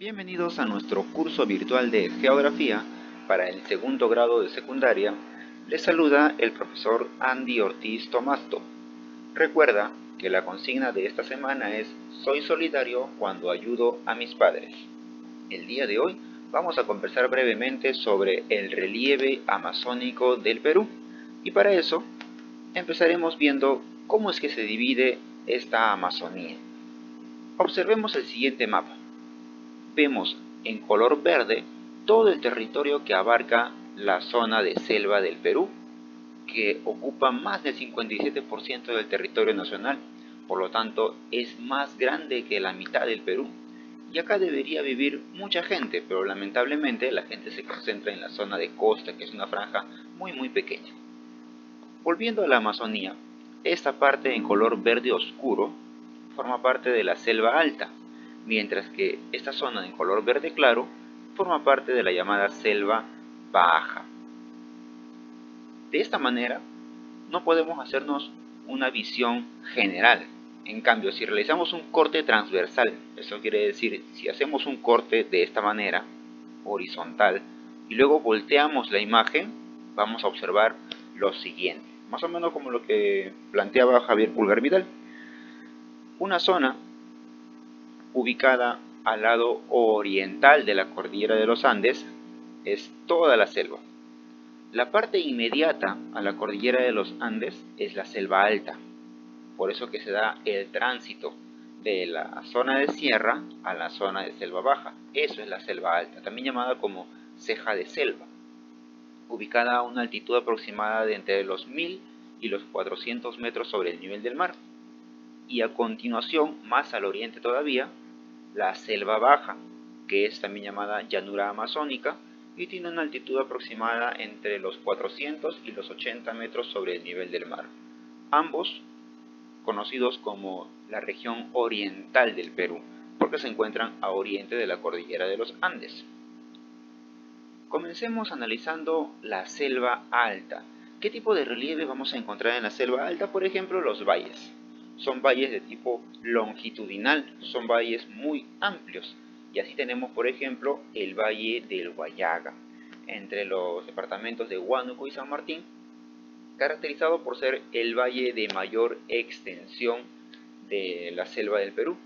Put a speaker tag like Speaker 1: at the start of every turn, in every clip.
Speaker 1: Bienvenidos a nuestro curso virtual de Geografía para el segundo grado de secundaria. Les saluda el profesor Andy Ortiz Tomasto. Recuerda que la consigna de esta semana es "Soy solidario cuando ayudo a mis padres". El día de hoy vamos a conversar brevemente sobre el relieve amazónico del Perú. Y para eso empezaremos viendo cómo es que se divide esta Amazonía. Observemos el siguiente mapa. Vemos en color verde todo el territorio que abarca la zona de selva del Perú, que ocupa más del 57% del territorio nacional. Por lo tanto, es más grande que la mitad del Perú. Y acá debería vivir mucha gente, pero lamentablemente la gente se concentra en la zona de costa, que es una franja muy pequeña. Volviendo a la Amazonía, esta parte en color verde oscuro forma parte de la selva alta, mientras que esta zona en color verde claro forma parte de la llamada selva baja. De esta manera, no podemos hacernos una visión general. En cambio, si realizamos un corte transversal, eso quiere decir, si hacemos un corte de esta manera, horizontal, y luego volteamos la imagen, vamos a observar lo siguiente, más o menos como lo que planteaba Javier Pulgar Vidal. Una zona ubicada al lado oriental de la cordillera de los Andes es toda la selva. La parte inmediata a la cordillera de los Andes es la selva alta, por eso que se da el tránsito de la zona de sierra a la zona de selva baja. Eso es la selva alta, también llamada como ceja de selva, ubicada a una altitud aproximada de entre los 1000 y los 400 metros sobre el nivel del mar. Y a continuación, más al oriente todavía, la selva baja, que es también llamada llanura amazónica y tiene una altitud aproximada entre los 400 y los 80 metros sobre el nivel del mar. Ambos conocidos como la región oriental del Perú, porque se encuentran a oriente de la cordillera de los Andes. Comencemos analizando la selva alta. ¿Qué tipo de relieve vamos a encontrar en la selva alta? Por ejemplo, los valles. Son valles de tipo longitudinal, son valles muy amplios. Y así tenemos, por ejemplo, el valle del Huallaga, entre los departamentos de Huánuco y San Martín, caracterizado por ser el valle de mayor extensión de la selva del Perú.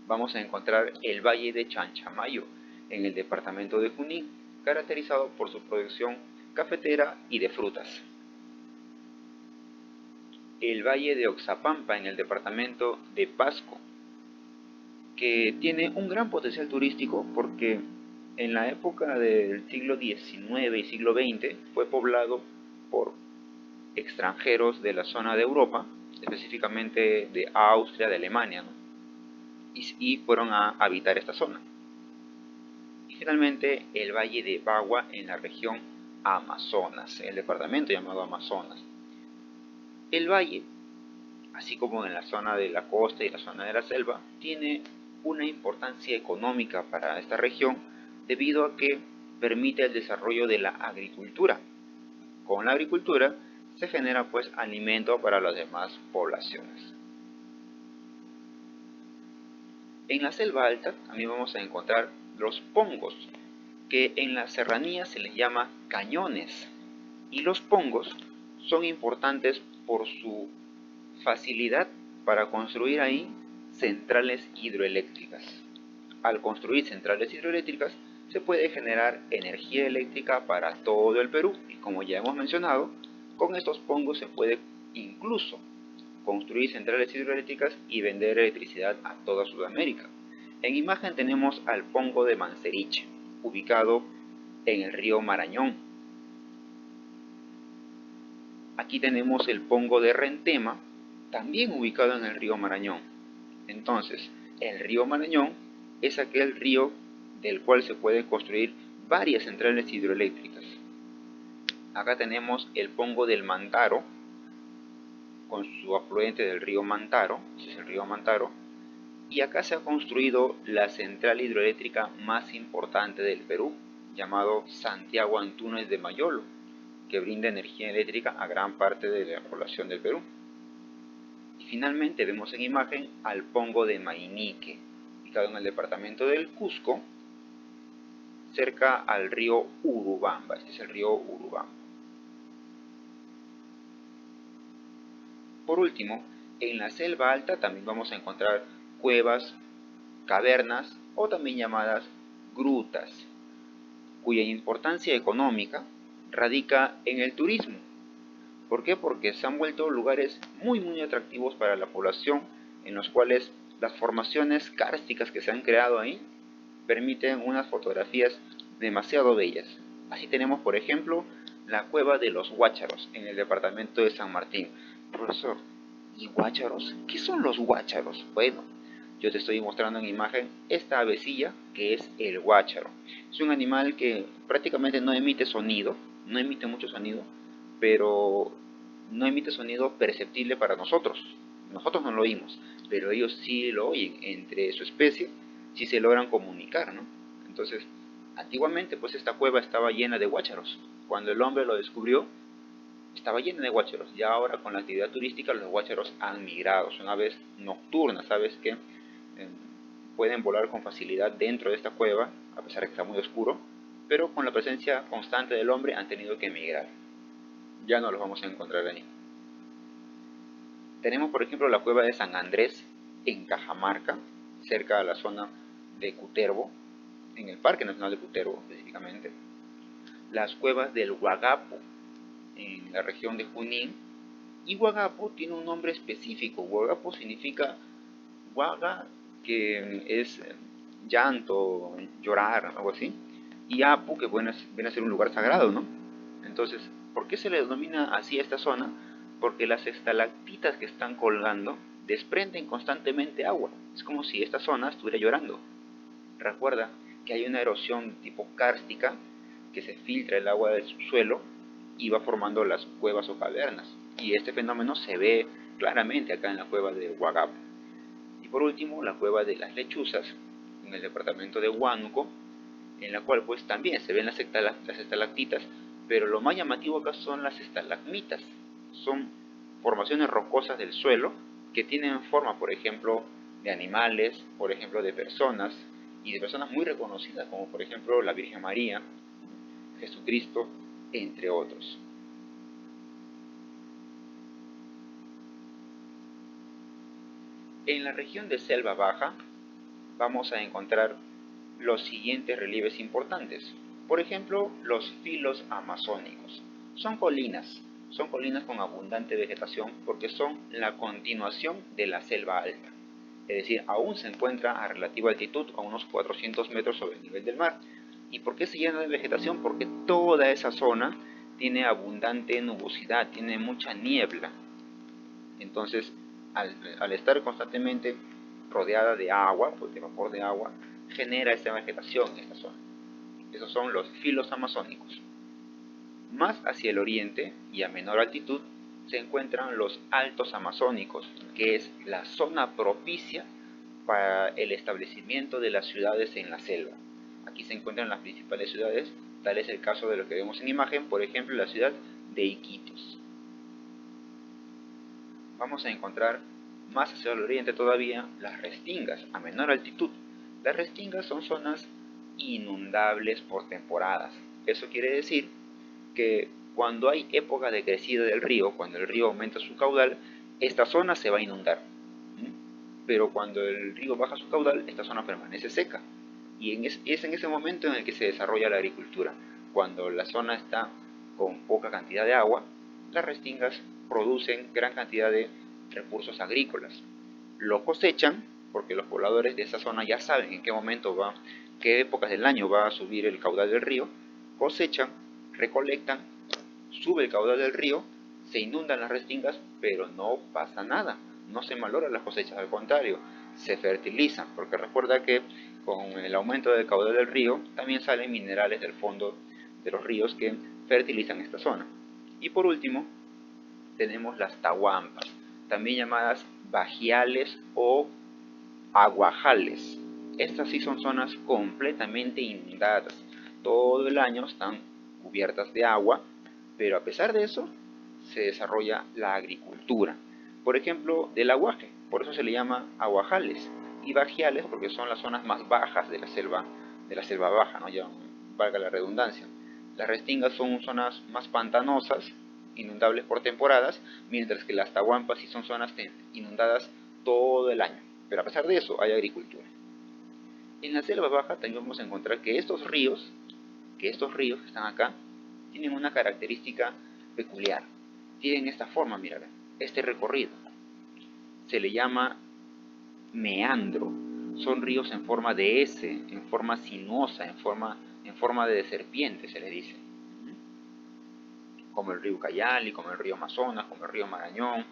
Speaker 1: Vamos a encontrar el valle de Chanchamayo, en el departamento de Junín, caracterizado por su producción cafetera y de frutas. El valle de Oxapampa, en el departamento de Pasco, que tiene un gran potencial turístico porque en la época del siglo XIX y siglo XX fue poblado por extranjeros de la zona de Europa, específicamente de Austria, de Alemania, ¿no? y fueron a habitar esta zona. Y finalmente el valle de Bagua en la región Amazonas, el departamento llamado Amazonas. El valle, así como en la zona de la costa y la zona de la selva, tiene una importancia económica para esta región debido a que permite el desarrollo de la agricultura. Con la agricultura se genera pues alimento para las demás poblaciones. En la selva alta también vamos a encontrar los pongos, que en la serranía se les llama cañones. Y los pongos son importantes por su facilidad para construir ahí centrales hidroeléctricas. Al construir centrales hidroeléctricas se puede generar energía eléctrica para todo el Perú. Y como ya hemos mencionado, con estos pongos se puede incluso construir centrales hidroeléctricas y vender electricidad a toda Sudamérica. En imagen tenemos al pongo de Manseriche, ubicado en el río Marañón. Aquí tenemos el pongo de Rentema, también ubicado en el río Marañón. Entonces, el río Marañón es aquel río del cual se pueden construir varias centrales hidroeléctricas. Acá tenemos el pongo del Mantaro, con su afluente del río Mantaro, ese es el río Mantaro, y acá se ha construido la central hidroeléctrica más importante del Perú, llamado Santiago Antúnez de Mayolo, que brinda energía eléctrica a gran parte de la población del Perú. Y finalmente vemos en imagen al pongo de Mainique, ubicado en el departamento del Cusco, cerca al río Urubamba. Este es el río Urubamba. Por último, en la selva alta también vamos a encontrar cuevas, cavernas o también llamadas grutas, cuya importancia económica radica en el turismo. ¿Por qué? Porque se han vuelto lugares muy atractivos para la población, en los cuales las formaciones kársticas que se han creado ahí permiten unas fotografías demasiado bellas. Así tenemos, por ejemplo, la cueva de los Guácharos en el departamento de San Martín. Profesor, ¿y guácharos? ¿Qué son los guácharos? Bueno, yo te estoy mostrando en imagen esta avecilla que es el guácharo. Es un animal que prácticamente no emite sonido, no emite mucho sonido, pero no emite sonido perceptible para nosotros. Nosotros no lo oímos, pero ellos sí lo oyen. Entre su especie sí se logran comunicar, ¿no? Entonces, antiguamente pues esta cueva estaba llena de guácharos. Cuando el hombre lo descubrió, estaba llena de guácharos. Ya ahora con la actividad turística los guácharos han migrado. Son aves nocturnas, aves que pueden volar con facilidad dentro de esta cueva, a pesar de que está muy oscuro, pero con la presencia constante del hombre han tenido que migrar. Ya no los vamos a encontrar ahí. Tenemos por ejemplo la cueva de San Andrés en Cajamarca, cerca de la zona de Cutervo, en el Parque Nacional de Cutervo específicamente. Las cuevas del Huagapo en la región de Junín. Y Huagapo tiene un nombre específico. Huagapo significa Huaga, que es llanto, llorar, algo así, y Apu, que viene a ser un lugar sagrado, ¿no? Entonces, ¿por qué se le denomina así a esta zona? Porque las estalactitas que están colgando desprenden constantemente agua. Es como si esta zona estuviera llorando. Recuerda que hay una erosión tipo kárstica que se filtra el agua del subsuelo y va formando las cuevas o cavernas. Y este fenómeno se ve claramente acá en la cueva de Huagapo. Y por último, la cueva de las Lechuzas, en el departamento de Huánuco, en la cual pues también se ven las estalactitas, pero lo más llamativo acá son las estalagmitas. Son formaciones rocosas del suelo que tienen forma, por ejemplo, de animales, por ejemplo, de personas, y de personas muy reconocidas, como por ejemplo la Virgen María, Jesucristo, entre otros. En la región de Selva Baja vamos a encontrar los siguientes relieves importantes. Por ejemplo, los filos amazónicos. Son colinas con abundante vegetación porque son la continuación de la selva alta. Es decir, aún se encuentra a relativa altitud, a unos 400 metros sobre el nivel del mar. ¿Y por qué se llena de vegetación? Porque toda esa zona tiene abundante nubosidad, tiene mucha niebla. Entonces, al estar constantemente rodeada de agua, pues de vapor de agua, genera esa vegetación en esta zona. Esos son los filos amazónicos. Más hacia el oriente y a menor altitud se encuentran los altos amazónicos, que es la zona propicia para el establecimiento de las ciudades en la selva. Aquí se encuentran las principales ciudades, tal es el caso de lo que vemos en imagen, por ejemplo la ciudad de Iquitos. Vamos a encontrar más hacia el oriente todavía las restingas a menor altitud. Las restingas son zonas inundables por temporadas. Eso quiere decir que cuando hay época de crecida del río, cuando el río aumenta su caudal, esta zona se va a inundar. Pero cuando el río baja su caudal, esta zona permanece seca. Y es en ese momento en el que se desarrolla la agricultura. Cuando la zona está con poca cantidad de agua, las restingas producen gran cantidad de recursos agrícolas. Lo cosechan porque los pobladores de esa zona ya saben en qué momento qué épocas del año va a subir el caudal del río. Cosechan, recolectan, sube el caudal del río, se inundan las restingas, pero no pasa nada. No se maloran las cosechas, al contrario, se fertilizan, porque recuerda que con el aumento del caudal del río también salen minerales del fondo de los ríos que fertilizan esta zona. Y por último, tenemos las tahuampas, también llamadas bajiales o aguajales. Estas sí son zonas completamente inundadas. Todo el año están cubiertas de agua, pero a pesar de eso se desarrolla la agricultura. Por ejemplo, del aguaje, por eso se le llama aguajales. y bajiales, porque son las zonas más bajas de la selva baja, ¿no? Ya valga la redundancia. Las restingas son zonas más pantanosas, inundables por temporadas, mientras que las tahuampas sí son zonas inundadas todo el año. Pero a pesar de eso, hay agricultura. En la selva baja también vamos a encontrar que estos ríos que están acá, tienen una característica peculiar. Tienen esta forma, mirad, este recorrido. Se le llama meandro. Son ríos en forma de S, en forma sinuosa, en forma de serpiente, se le dice. Como el río Ucayali, como el río Amazonas, como el río Marañón,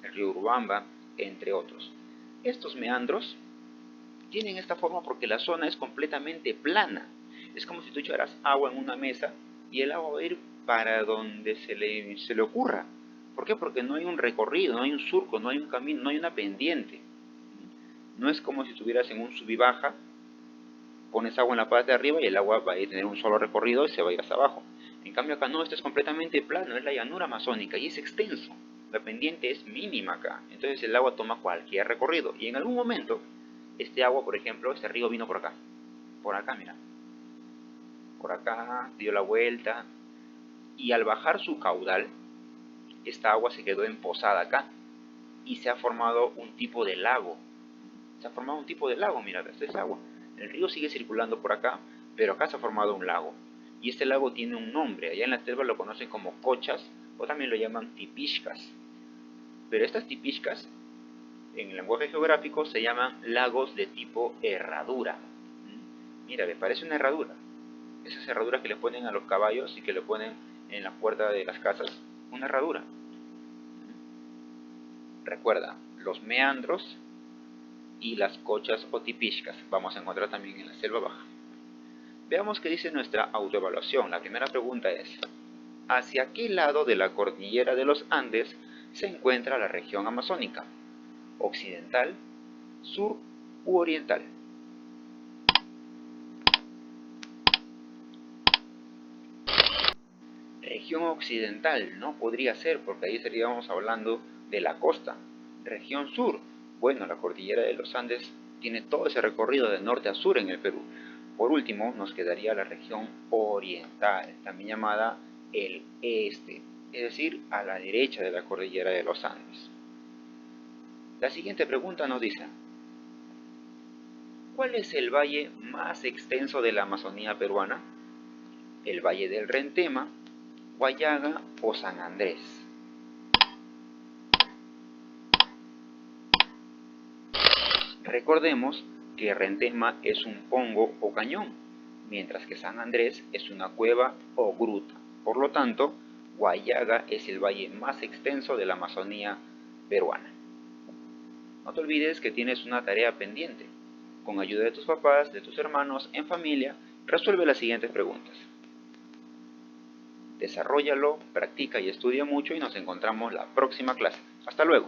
Speaker 1: el río Urubamba, entre otros. Estos meandros tienen esta forma porque la zona es completamente plana. Es como si tú echaras agua en una mesa y el agua va a ir para donde se le ocurra. ¿Por qué? Porque no hay un recorrido, no hay un surco, no hay un camino, no hay una pendiente. No es como si estuvieras en un sub y baja, pones agua en la parte de arriba y el agua va a tener un solo recorrido y se va a ir hasta abajo. En cambio acá no, esto es completamente plano, es la llanura amazónica y es extenso. La pendiente es mínima acá, entonces el agua toma cualquier recorrido. Y en algún momento, este agua, por ejemplo, este río vino por acá, mira. Por acá, dio la vuelta, y al bajar su caudal, esta agua se quedó emposada acá, y se ha formado un tipo de lago. Mira, esto es agua. El río sigue circulando por acá, pero acá se ha formado un lago. Y este lago tiene un nombre, allá en la selva lo conocen como cochas, o también lo llaman tipishkas. Pero estas tipishkas, en el lenguaje geográfico, se llaman lagos de tipo herradura. Mira, me parece una herradura. Esas herraduras que le ponen a los caballos y que le ponen en la puerta de las casas, una herradura. Recuerda, los meandros y las cochas o tipishkas vamos a encontrar también en la selva baja. Veamos qué dice nuestra autoevaluación. La primera pregunta es: ¿hacia qué lado de la cordillera de los Andes se encuentra la región amazónica? ¿Occidental, sur u oriental? Región occidental no podría ser, porque ahí estaríamos hablando de la costa. Región sur, bueno, la cordillera de los Andes tiene todo ese recorrido de norte a sur en el Perú. Por último, nos quedaría la región oriental, también llamada el este, es decir, a la derecha de la cordillera de los Andes. La siguiente pregunta nos dice: ¿cuál es el valle más extenso de la Amazonía peruana? ¿El valle del Rentema, Huallaga o San Andrés? Recordemos que Rentema es un pongo o cañón, mientras que San Andrés es una cueva o gruta. Por lo tanto, Huallaga es el valle más extenso de la Amazonía peruana. No te olvides que tienes una tarea pendiente. Con ayuda de tus papás, de tus hermanos, en familia, resuelve las siguientes preguntas. Desarróllalo, practica y estudia mucho y nos encontramos la próxima clase. Hasta luego.